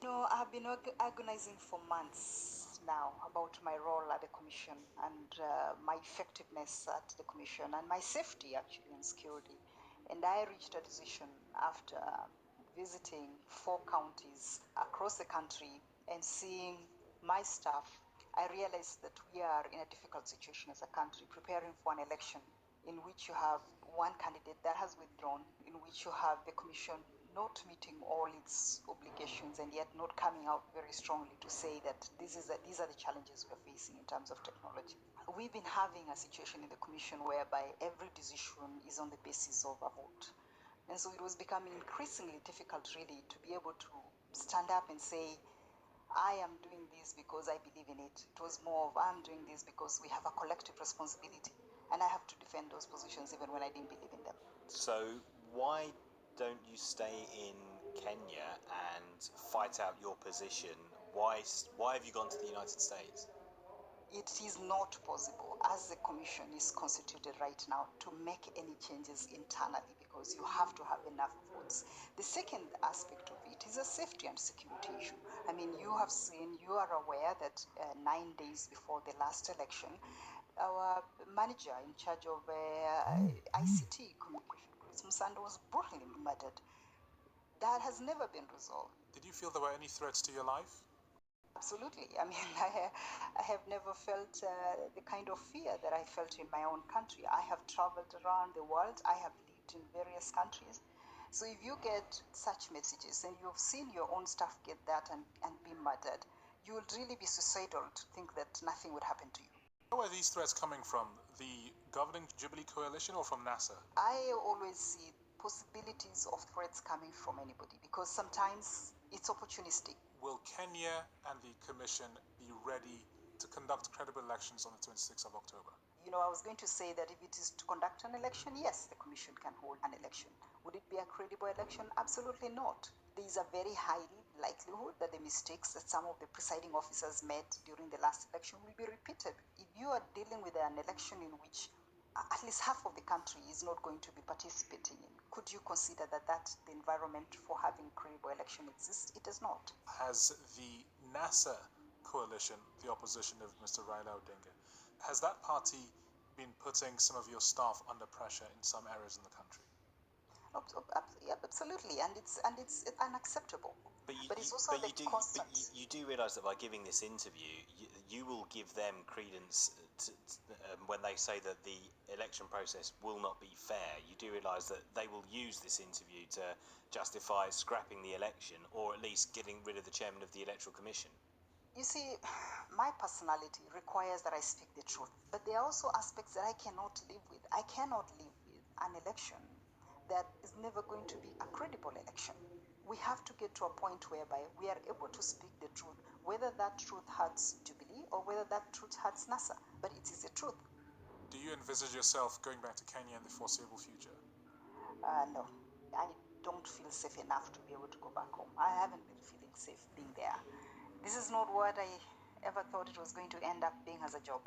I've been agonizing for months now about my role at the Commission and my effectiveness at the Commission and my safety actually and security. And I reached a decision after visiting 4 counties across the country and seeing my staff. I realized that we are in a difficult situation as a country, preparing for an election in which you have one candidate that has withdrawn, in which you have the Commission not meeting all its obligations and yet not coming out very strongly to say that these are the challenges we're facing in terms of technology. We've been having a situation in the Commission whereby every decision is on the basis of a vote. And so it was becoming increasingly difficult really to be able to stand up and say, I am doing this because I believe in it. It was more of, I'm doing this because we have a collective responsibility. And I have to defend those positions even when I didn't believe in them. So why don't you stay in Kenya and fight out your position? Why have you gone to the United States? It is not possible, as the Commission is constituted right now, to make any changes internally because you have to have enough votes. The second aspect of it is a safety and security issue. I mean, you are aware that 9 days before the last election, our manager in charge of ICT communication, Chris Musando, was brutally murdered. That has never been resolved. Did you feel there were any threats to your life? Absolutely. I mean, I have never felt the kind of fear that I felt in my own country. I have traveled around the world. I have lived in various countries. So if you get such messages and you've seen your own staff get that and be murdered, you will really be suicidal to think that nothing would happen to you. Where are these threats coming from? The governing Jubilee coalition or from NASA? I always see possibilities of threats coming from anybody because sometimes it's opportunistic. Will Kenya and the Commission be ready to conduct credible elections on the 26th of October? I was going to say that if it is to conduct an election, yes, the Commission can hold an election. Would it be a credible election? Absolutely not. There is a very high likelihood that the mistakes that some of the presiding officers made during the last election will be repeated. If you are dealing with an election in which at least half of the country is not going to be participating in, could you consider that the environment for having credible election exists? It does not. Has the NASA coalition, the opposition of Mr. Raila Odinga, has that party been putting some of your staff under pressure in some areas in the country? Absolutely, and it's unacceptable. But it's also the constant. You do realise that by giving this interview, you will give them credence when they say that the election process will not be fair. You do realise that they will use this interview to justify scrapping the election or at least getting rid of the chairman of the Electoral Commission. You see, my personality requires that I speak the truth, but there are also aspects that I cannot live with. I cannot live with an election that is never going to be a credible election. We have to get to a point whereby we are able to speak the truth, whether that truth hurts Jubilee or whether that truth hurts NASA, but it is the truth. Do you envisage yourself going back to Kenya in the foreseeable future? No, I don't feel safe enough to be able to go back home. I haven't been feeling safe being there. This is not what I ever thought it was going to end up being as a job.